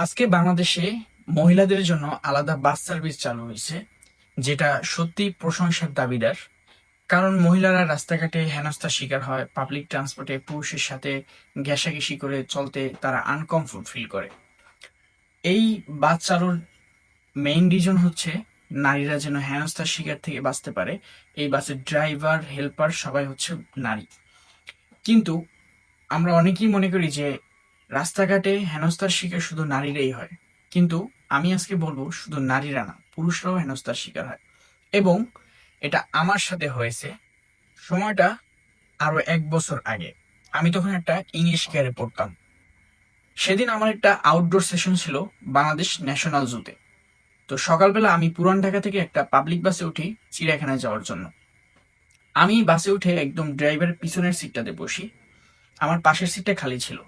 আজকে বাংলাদেশে মহিলাদের জন্য আলাদা বাস সার্ভিস চালু হয়েছে, যেটা সত্যি প্রশংসার দাবিদার। কারণ মহিলারা রাস্তাঘাটে হেনস্থার শিকার হয়, পাবলিক ট্রান্সপোর্টে পুরুষের সাথে ঘেঁষাঘেঁষি করে চলতে তারা আনকমফোর্ট ফিল করে। এই বাস চালুর মেইন রিজন হচ্ছে নারীরা যেন হেনস্থার শিকার থেকে বাঁচতে পারে। এই বাসের ড্রাইভার, হেল্পার সবাই হচ্ছে নারী। কিন্তু আমরা অনেকেই মনে করি যে রাস্তাঘাটে হেনস্থার শিকার শুধু নারীরাই হয়, কিন্তু আমি আজকে বলবো শুধু নারীরা না, পুরুষরাও হেনস্থার শিকার হয়। এবং এটা আমার সাথে হয়েছে। সময়টা আরো 1 বছর আগে। আমি তখন একটা ইংলিশ কেয়ারে পড়তাম। সেদিন আমার একটা আউটডোর সেশন ছিল বাংলাদেশ ন্যাশনাল জুতে। তো সকালবেলা আমি পুরান ঢাকা থেকে একটা পাবলিক বাসে উঠি চিড়িয়াখানায় যাওয়ার জন্য। আমি বাসে উঠে একদম ড্রাইভারের পিছনের সিটটাতে বসি। আমার পাশের সিটটা খালি ছিল।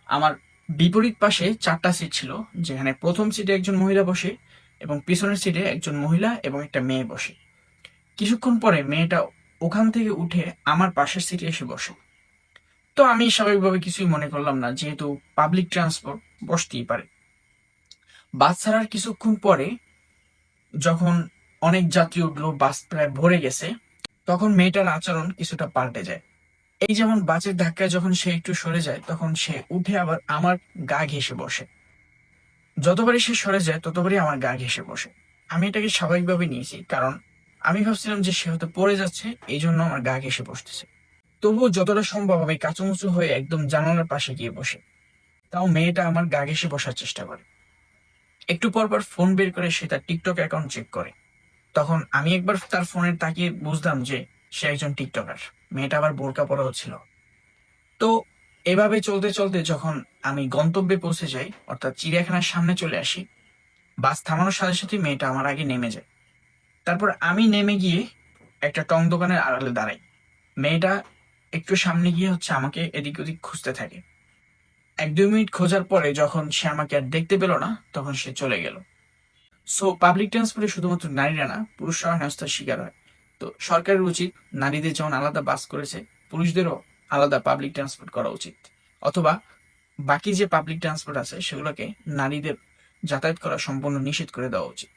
আমার বিপরীত পাশে 4টা সিট ছিল, যেখানে প্রথম সিটে একজন মহিলা বসে এবং পিছনের সিটে একজন মহিলা এবং একটা মেয়ে বসে। কিছুক্ষণ পরে মেয়েটা ওখান থেকে উঠে আমার পাশের সিটে এসে বসে। তো আমি স্বাভাবিকভাবে কিছুই মনে করলাম না, যেহেতু পাবলিক ট্রান্সপোর্ট, বসতেই পারে। বাস ছাড়ার কিছুক্ষণ পরে যখন অনেক যাত্রী উঠলো, বাস প্রায় ভরে গেছে, তখন মেয়েটার আচরণ কিছুটা পাল্টে যায়। এই যেমন বাসের ধাক্কায় যখন সে একটু সরে যায়, তখন সে উঠে আবার আমার গা ঘেঁষে বসে। যতবারই সে সরে যায় ততবারই আমার গা ঘেঁষে বসে। আমি এটাকে স্বাভাবিকভাবে নিয়েছি, কারণ আমি ভাবছিলাম যে সে হয়তো পড়ে যাচ্ছে, এই জন্য আমার গা ঘেঁষে বসতেছে। তবুও যতটা সম্ভব আমি কাঁচুমুচু হয়ে একদম জানালার পাশে গিয়ে বসে। তাও মেয়েটা আমার গা ঘেঁষে বসার চেষ্টা করে। একটু পর পর ফোন বের করে সে তার টিকটক অ্যাকাউন্ট চেক করে। তখন আমি একবার তার ফোনে তাকিয়ে বুঝলাম যে সে একজন টিকটকার। মেয়েটা আবার বোরকা পরা ছিল। তো এভাবে চলতে চলতে যখন আমি গন্তব্যে পৌঁছে যাই, অর্থাৎ চিড়িয়াখানার সামনে চলে আসি, বাস থামানোর সাথে সাথে মেয়েটা আমার আগে নেমে যায়। তারপর আমি নেমে গিয়ে একটা টং দোকানের আড়ালে দাঁড়াই। মেয়েটা একটু সামনে গিয়ে হচ্ছে আমাকে এদিক ওদিক খুঁজতে থাকে। 1-2 মিনিট খোঁজার পরে যখন সে আমাকে আর দেখতে পেল না, তখন সে চলে গেল। সো পাবলিক ট্রান্সপোর্টে শুধুমাত্র নারীরা না, পুরুষরাও হেনস্থার শিকার হয়। তো সরকারের উচিত নারীদের যেমন আলাদা বাস করেছে, পুরুষদেরও আলাদা পাবলিক ট্রান্সপোর্ট করা উচিত। অথবা বাকি যে পাবলিক ট্রান্সপোর্ট আছে সেগুলোকে নারীদের যাতায়াত করা সম্পূর্ণ নিষেধ করে দেওয়া উচিত।